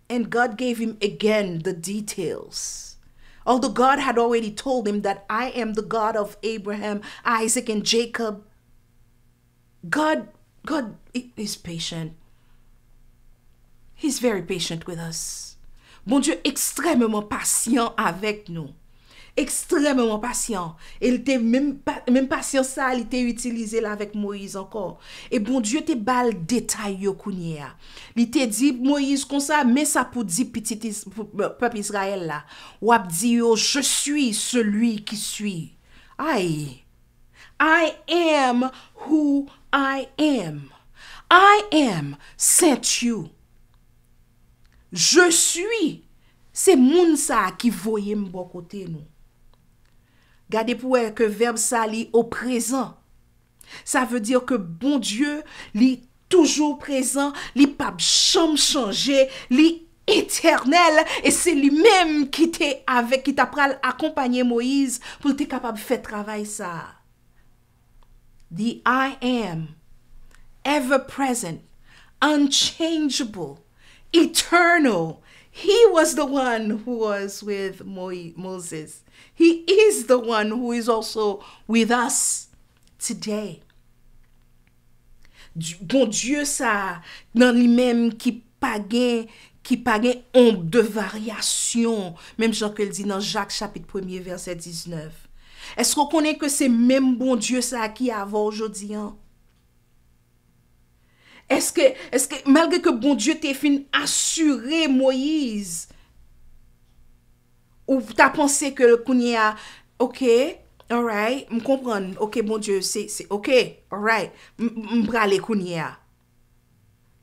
And God gave him again the details. Although God had already told him that I am the God of Abraham, Isaac, and Jacob, God is patient. He's very patient with us. Bon Dieu extrêmement patient avec nous. Extrêmement patient. Il était même patient ça, il était utilisé là avec Moïse encore. Et bon Dieu te bal détail yo kounya. Il te dit Moïse comme ça, mais ça pour dire petit peuple Israël là. Ou ap di yo, je suis celui qui suis. I am who I am. I am sent you. Je suis. C'est moun ça qui voye m'bon côté nous. Gardez pour que verbe ça li au présent. Ça veut dire que bon Dieu li toujours présent, li pas jamais changer, li éternel et c'est lui-même qui t'a pral accompagner Moïse pour être capable de faire travail ça. The I am, ever present, unchangeable, eternal. He was the one who was with Moses. He is the one who is also with us today. bon Dieu ça dans lui-même qui pas gain ombre de variation, même Jean que le dit dans Jacques chapitre 1er verset 19. Est-ce qu'on connaît que c'est même bon Dieu ça qui avant aujourd'hui hein? Est-ce que malgré que bon Dieu t'ait fin assuré Moïse ou t'as pensé que le kounia OK, all right, me comprendre. OK bon Dieu, c'est OK, all right. M'brale kounia.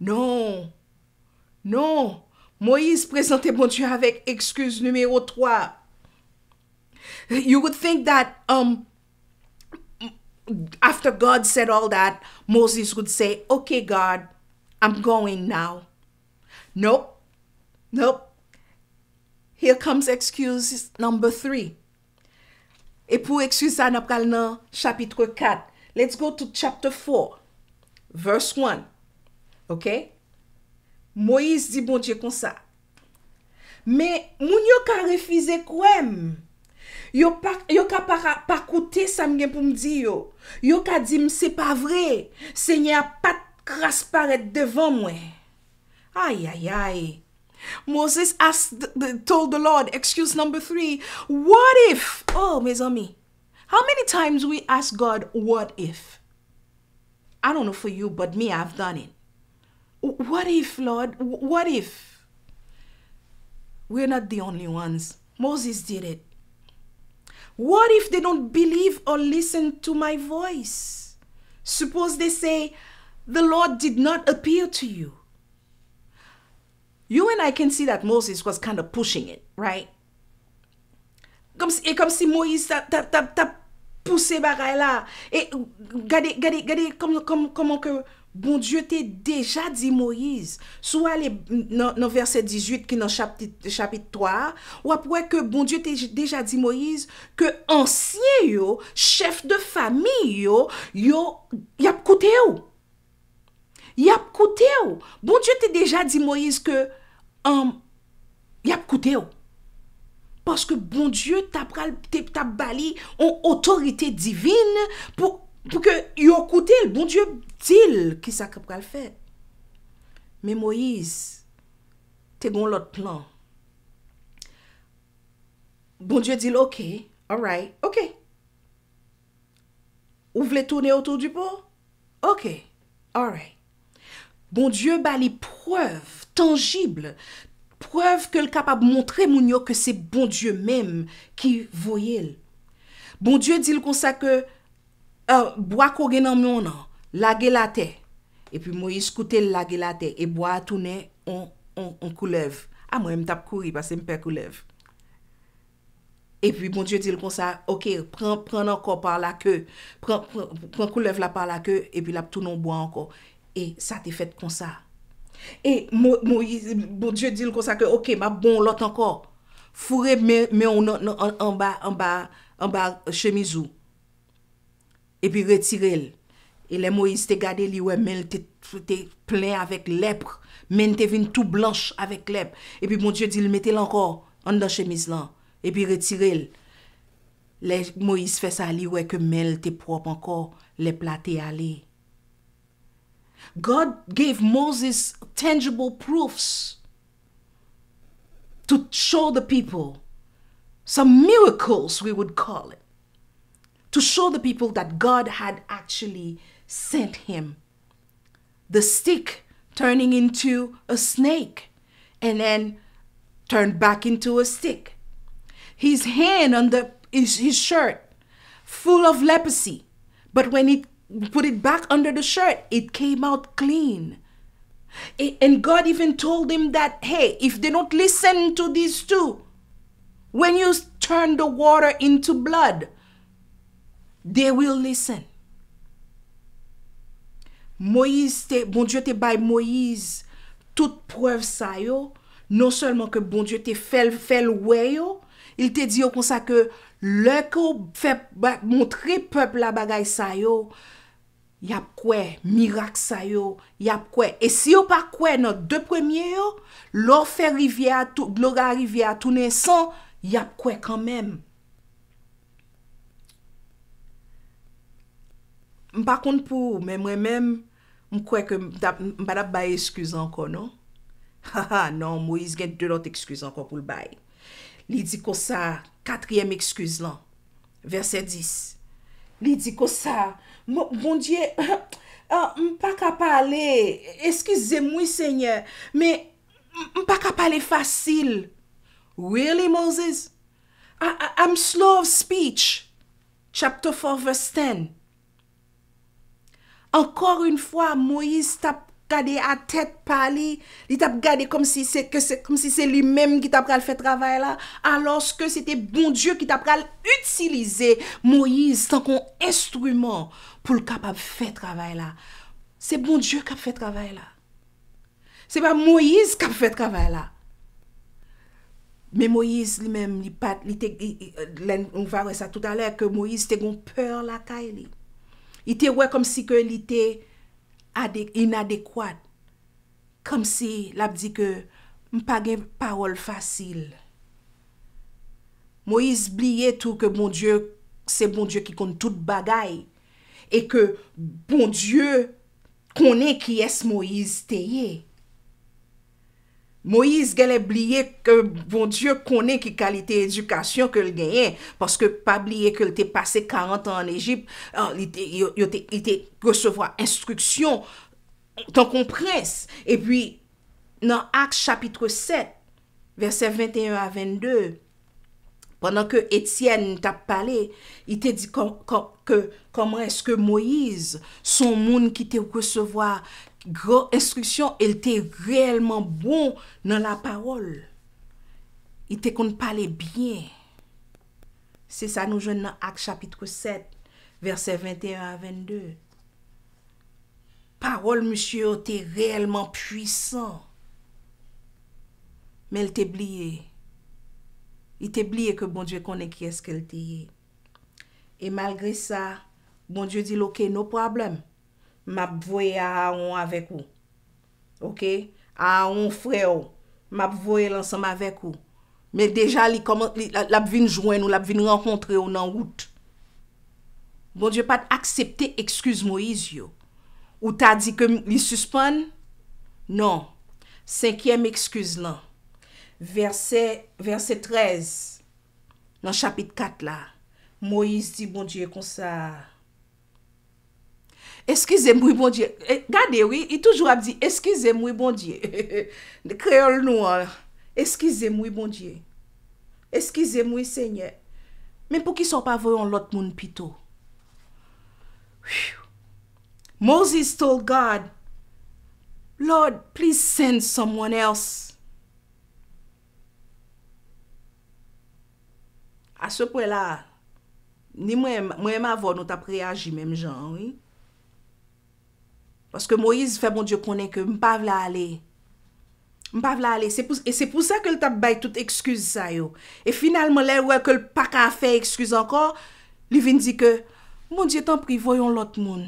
Non. Non. Moïse présentait bon Dieu avec excuse numéro 3. You would think that after God said all that, Moses would say, "Okay, God, I'm going now." Nope. Nope. Here comes excuse number 3. Et pour excuse ça, nous pral dans chapitre 4. Let's go to chapter 4, verse 1. Okay? Moïse dit bon Dieu comme ça. Mais moun yo ka refusé kwem. Yo ka pas coûter ça m'gen pour me dire yo. Yo ka dit c'est pas vrai. Seigneur pas grâce paraître devant moi. Aïe aïe aïe. Moses told the Lord, excuse number 3, what if? Oh, mes amis, how many times we ask God, what if? I don't know for you, but me, I've done it. What if, Lord? What if? We're not the only ones. Moses did it. What if they don't believe or listen to my voice? Suppose they say, the Lord did not appear to you. You and I can see that Moses was kind of pushing it, right? Comme si Moïse t'a poussé bagay là. Et gade comment que bon Dieu t'a déjà dit Moïse. Soit dans verset 18 qui dans chapitre 3, ou après que bon Dieu t'a déjà dit Moïse que ancien yo, chef de famille yo y a coûté ou. Y a coûté ou. Bon Dieu t'a déjà dit Moïse que y a coûté ou. Parce que bon Dieu t'a bali en autorité divine pour que yo coûté le bon Dieu dit qui ça pral faire. Mais Moïse te gon l'autre plan. Bon Dieu dit OK, all right, OK. Ou vle tourner autour du pot? OK, all right. Bon Dieu bali preuve tangible, preuve que le capable montrer moun yo que c'est bon Dieu même qui voyait. Bon Dieu dit comme ça que bois ko gen nan moun nan, lage la terre. Et puis Moïse koute lage la terre et bois tourner on couleuvre. Ah moi me tape courir parce que me perd couleuvre. Et puis bon Dieu dit comme ça, OK, prends encore par la queue, prends couleuvre là par la queue et puis la tourne on bois encore. Et ça t'est fait comme ça. Et Moïse, bon Dieu dit comme ça que OK, ma bon l'autre encore. Fourré mais en bas chemise. Et puis retirer. Et les Moïse te gardé li ouais mais t'es plein avec lèpre, mais t'es vinn tout blanche avec lèpre. Et puis mon Dieu dit mettez encore en dans chemise là et puis retirer. Les Moïse fait ça li ouais que mel t'es propre encore, les platé aller. God gave Moses tangible proofs to show the people some miracles, we would call it, to show the people that God had actually sent him. The stick turning into a snake and then turned back into a stick. His hand under his shirt full of leprosy, but when it put it back under the shirt, it came out clean. And God even told him that, hey, if they don't listen to these two, when you turn the water into blood, they will listen. Moïse, bon Dieu te bay Moïse toute preuve ça yo, non seulement que bon Dieu te fait ouais yo, il te dit comme ça que le ko fait montrer peuple la bagay ça yo, y a quoi miracle ça yo, y a quoi. Et si yo pas quoi dans deux premiers yo, l'eau fait rivière tout l'eau rivière tourner sans, y a quoi quand même. Par contre pour mais moi-même Je crois que je ne vais pas excuse encore, non? Non, Moïse a deux autres excuses encore pour le bail. Il dit que ça, quatrième excuse là, verset 10. Il dit que ça, bon Dieu, pas qu'à parler, excusez-moi Seigneur, mais pas qu'à parler facile. Really, Moses? I'm slow of speech. Chapter 4, verse 10. Encore une fois, Moïse t'a gardé à tête parler, il t'a gardé comme si c'est lui-même qui t'a fait travail là, alors que c'était bon Dieu qui t'a utilisé Moïse tant qu'un instrument pour le capable faire travail là. C'est bon Dieu qui a fait travail là. C'est pas Moïse qui a fait travail là. Mais Moïse lui-même, on va voir ça tout à l'heure, que Moïse était une peur la caille. Il était ouais comme si que il était inadéquat. Comme si l'a dit que pas de parole facile. Moïse oubliait tout que bon Dieu, c'est bon Dieu qui compte toute bagaille et que bon Dieu connaît qui est Moïse teye. Moïse a oublié que bon Dieu connaît qui qualité d'éducation que le gagne parce que pas oublier que il était passé 40 ans en Égypte, il était recevoir instruction tant qu'on prince. Et puis dans Actes chapitre 7 verset 21 à 22, pendant que Étienne t'a parlé, il t'a dit comment est-ce que Moïse, son monde qui t'a recevoir grande instruction, il était réellement bon dans la parole. Il était qu'on parlait bien. C'est ça nous jouons dans Actes chapitre 7, verset 21 à 22. Parole, monsieur, était réellement puissant. Mais il était oublié. Il était oublié que bon Dieu connaît qui est-ce qu'elle était. Et malgré ça, bon Dieu dit, ok, no problème. M'a voyé à Aaron avec vous. OK? Aaron frère, m'a voyé ensemble avec vous. Mais déjà la vinn joindre ou la vinn rencontrer ou en route. Bon Dieu pas accepter excuse Moïse yo. Ou t'a dit que il suspend? Non. Cinquième excuse là. Verset 13. Dans chapitre 4 là. Moïse dit bon Dieu comme ça. Excusez-moi, bon Dieu. Regardez, oui, il toujours a dit, excusez-moi, bon Dieu. De créole noir. Excusez-moi, bon Dieu. Excusez-moi, Seigneur. Mais pour qui sont pas voyant l'autre monde pito? Moses told God, Lord, please send someone else. À ce point-là, ni moi avant nous t'a réagi même genre, oui. Parce que Moïse fait mon Dieu connaît que m'pa vla aller. M'pa vla aller. C'est pour ça que le t'a bay toute excuse ça yo. Et finalement là ouais que le pas ka faire excuse encore, il vient dire que mon Dieu t'en prie voyons l'autre monde.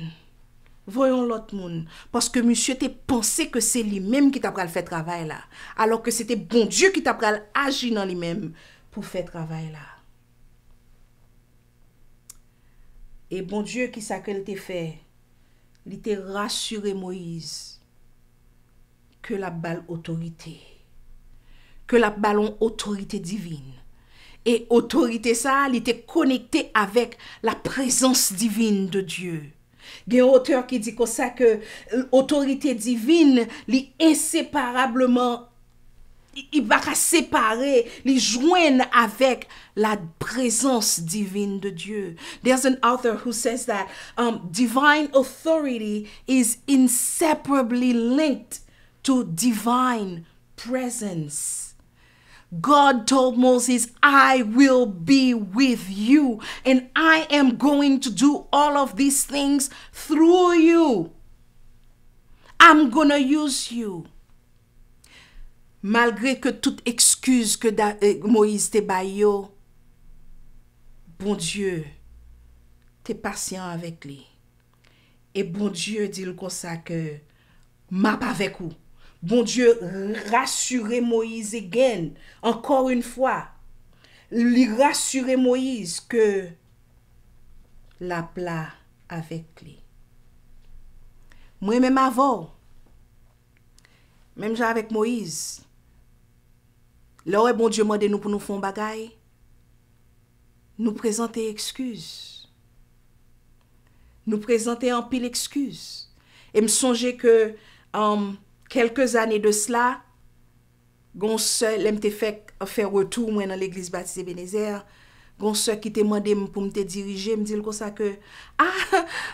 Voyons l'autre monde parce que monsieur t'es pensé que c'est lui-même qui t'a pral faire travail là, alors que c'était bon Dieu qui t'a pral agir dans lui-même pour faire travail là. Et bon Dieu qui ça qu'elle t'a fait. Il était rassuré Moïse que la balle autorité, que la ballon autorité divine. Et autorité ça, il était connecté avec la présence divine de Dieu. Il y a un auteur qui dit comme ça que l'autorité divine, il inséparablement, il va séparer, les joindre avec la présence divine de Dieu. There's an author who says that divine authority is inseparably linked to divine presence. God told Moses, I will be with you and I am going to do all of these things through you. I'm gonna use you. Malgré que toute excuse que Moïse te bayo, bon Dieu, t'es patient avec lui. Et bon Dieu dit comme ça que m'a pas avec vous. Bon Dieu rassurer Moïse again, encore une fois. Lui rassurer Moïse que la plat avec lui. Moi-même avant, même avec Moïse, là où bon Dieu m'a dit nous pour nous faire bagaille, nous présenter excuses. Nous présenter en pile excuses. Et me songer que quelques années de cela, gon seul m'te fait faire retour moi dans l'église baptisée Ebenezer, gon seul qui te demandé pour me te diriger, me dit comme ça que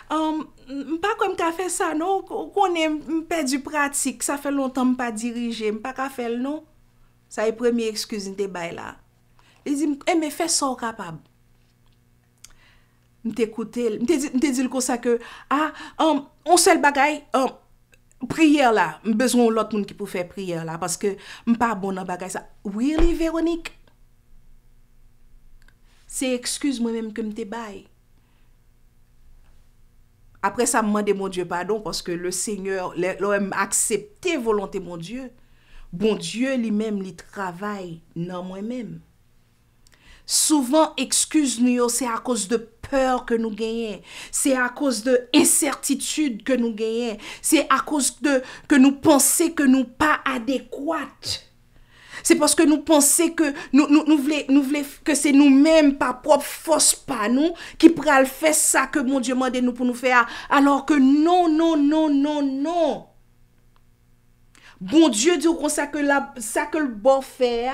pas comme qu'a fait ça non, qu'on est perdu pratique, ça fait longtemps me pas diriger, pas qu'a faire non. Ça est première excuse m'te bail là. Il dit mais fais ça capable. M'écouter, m'te dit comme ça que on seul bagaille prière là, besoin l'autre monde qui pour faire prière là parce que m'pas bon dans bagaille ça. Really Véronique? C'est excuse moi-même que m'te bail. Après ça me demande mon Dieu pardon parce que le Seigneur l'a accepté volonté mon Dieu. Bon Dieu lui-même lui travaille dans moi-même. Souvent, excuse-nous, c'est à cause de peur que nous gagnons. C'est à cause de incertide que nous gagnons. C'est à cause de que nous pensons que nous pas adéquates. C'est parce que nous pensons que nous voulons que c'est nous-mêmes par propre force pas nous qui pourra faire ça que mon Dieu m'a demandé nous pour nous faire. Alors que non. Bon Dieu dit comme ça que ça que le bon fait.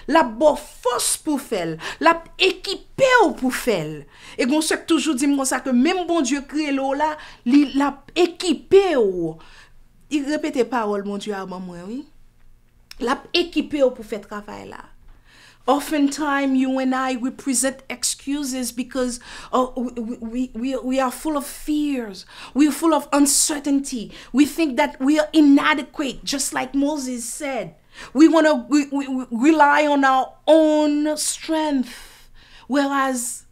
La bonne force pour faire, la équipé pour faire. Et on se toujours dit comme ça que même bon Dieu crée l'eau là, la équipé. Il répète parole mon Dieu à moi oui. La équipé pour faire travail là. Oftentimes, you and I, we present excuses because we are full of fears. We are full of uncertainty. We think that we are inadequate, just like Moses said. We want to rely on our own strength. Whereas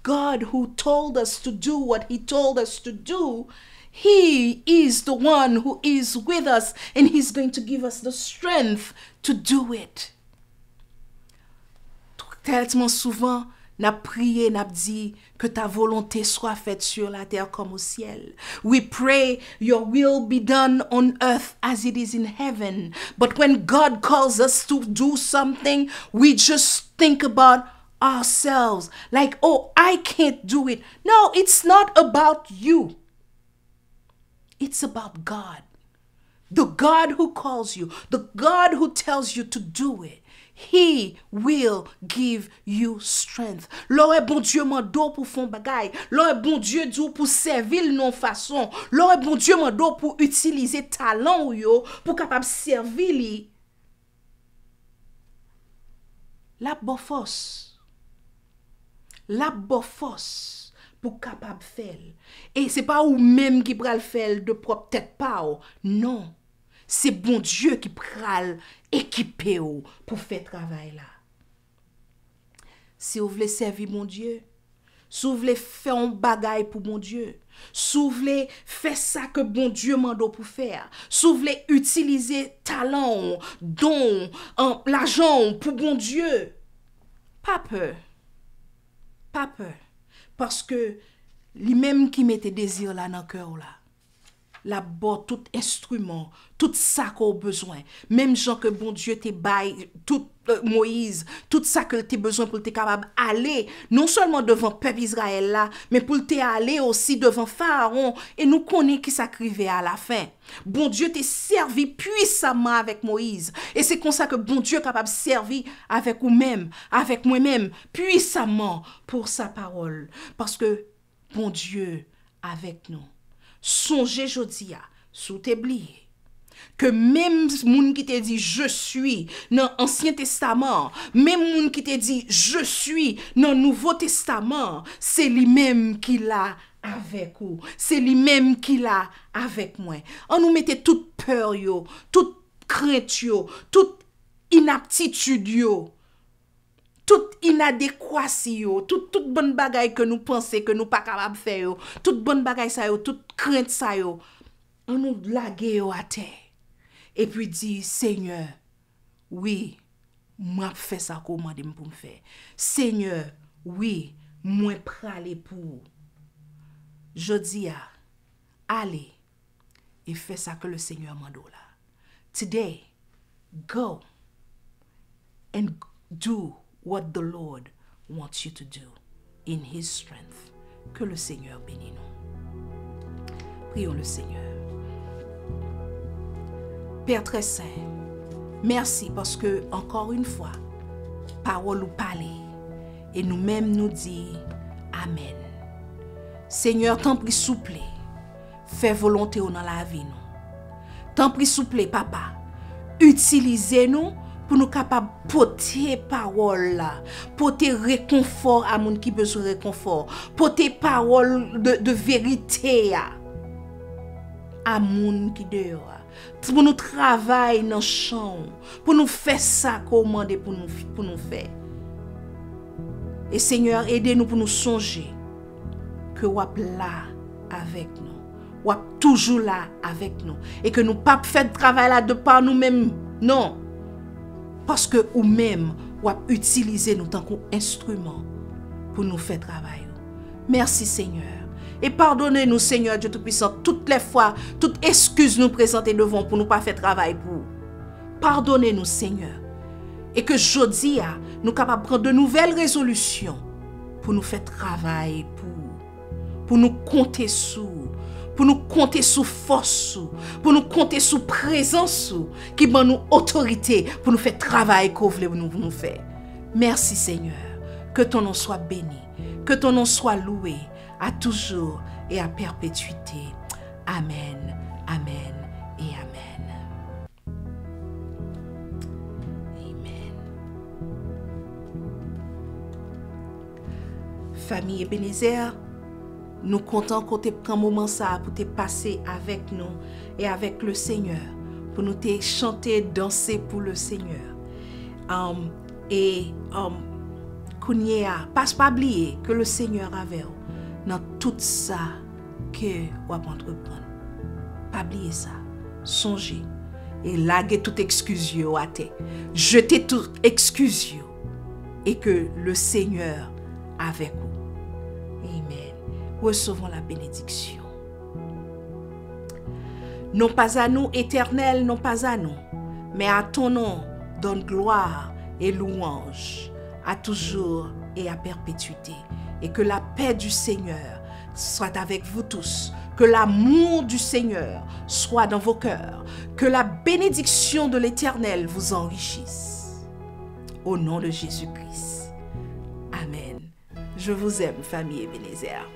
God, who told us to do what he told us to do, he is the one who is with us and he's going to give us the strength to do it. Tellement souvent, n'a prié, n'a dit que ta volonté soit faite sur la terre comme au ciel. We pray your will be done on earth as it is in heaven. But when God calls us to do something, we just think about ourselves. Like, oh, I can't do it. No, it's not about you. It's about God. The God who calls you, the God who tells you to do it. He will give you strength. L'aurait bon Dieu mando pour fond bagay. L'aurait bon Dieu dit pour servir non façon. L'aurait bon Dieu mando pour utiliser talent ou yo pour capable servir li. La bonne force. La bonne force pour capable faire. Et c'est pas ou même qui pral faire de propre tête pas. Non. C'est bon Dieu qui pral équipé pour faire travail là. Si vous voulez servir mon Dieu, si vous voulez faire un bagage pour mon Dieu, si vous voulez faire ça que bon Dieu m'a donné pour faire, si vous voulez utiliser talent, don, l'argent pour bon Dieu, pas peur. Pas peur. Parce que lui-même qui mettait désir là dans le cœur là. La bon tout instrument, tout ça qu'on a besoin. Même gens que bon Dieu te baille, tout Moïse, tout ça que tu as besoin pour te capable aller, non seulement devant le peuple Israël là, mais pour te aller aussi devant Pharaon. Et nous connaissons qui s'acrivait à la fin. Bon Dieu t'a servi puissamment avec Moïse. Et c'est comme ça que bon Dieu est capable de servir avec vous-même, avec moi-même, puissamment pour sa parole. Parce que bon Dieu avec nous. Songez jodia, sous t'oublier que même moun qui te dit je suis dans l'Ancien Testament, même moun qui te dit je suis dans le Nouveau Testament, c'est lui-même qui l'a avec vous, c'est lui-même qui l'a avec moi. On nous mettait toute peur yo, toute crainte yo, toute inaptitude yo, toute inadéquation, toute bonne bagaille que nous pensons que nous pas capable faire, toute bonne bagaille ça yo, toute crainte ça yo, on nous laguer à terre. Et puis dit Seigneur, oui, moi fais ça comment pour me faire. Seigneur, oui, moi pralé pour. Je dis allez, Et fais ça que le Seigneur m'a dit là. Today, go and do what the Lord wants you to do in His strength. Que le Seigneur bénisse nous. Prions le Seigneur. Père très saint, merci parce que, encore une fois, parole ou parler, et nous-mêmes nous dit Amen. Seigneur, t'en prie souple, fais volonté dans la vie nous. T'en prie souple, papa, utilisez-nous pour nous capables de porter parole là, porter réconfort à moun qui besoin de réconfort, porter parole de vérité à moun qui dehors. Pour nous travailler dans le champ, pour nous faire ça commander pour nous faire. Et Seigneur, aidez-nous pour nous songer que vous êtes là avec nous. Vous êtes toujours là avec nous. Et que nous ne pas faire de travail là de par nous-mêmes. Non. Parce que vous-même, vous utilisez nous tant qu'instrument pour nous faire travail. Merci Seigneur. Et pardonnez-nous, Seigneur Dieu Tout-Puissant, toutes les fois, toutes excuses nous présenter devant pour nous pas faire travail pour vous. Pardonnez-nous, Seigneur. Et que jeudi, nous sommes capables de prendre de nouvelles résolutions pour nous faire travail pour nous compter sous force, pour nous compter sous présence, qui donne nous autorité pour nous faire travail qu'on veut nous faire. Merci, Seigneur. Que ton nom soit béni, que ton nom soit loué à toujours et à perpétuité. Amen, amen et amen. Amen. Famille Ebenezer, nous comptons qu'on te prend un moment ça pour te passer avec nous et avec le Seigneur, pour nous te chanter, danser pour le Seigneur. Pas oublier que le Seigneur avait dans tout ça que vous entreprendre. Pas oublier ça. Songez et laguez toute excuse à terre. Jetez toute excuse et que le Seigneur avec vous. Amen. Recevons la bénédiction. Non pas à nous, Éternel, non pas à nous, mais à ton nom donne gloire et louange à toujours et à perpétuité. Et que la paix du Seigneur soit avec vous tous. Que l'amour du Seigneur soit dans vos cœurs. Que la bénédiction de l'Éternel vous enrichisse. Au nom de Jésus-Christ. Amen. Je vous aime, famille Ebenezer.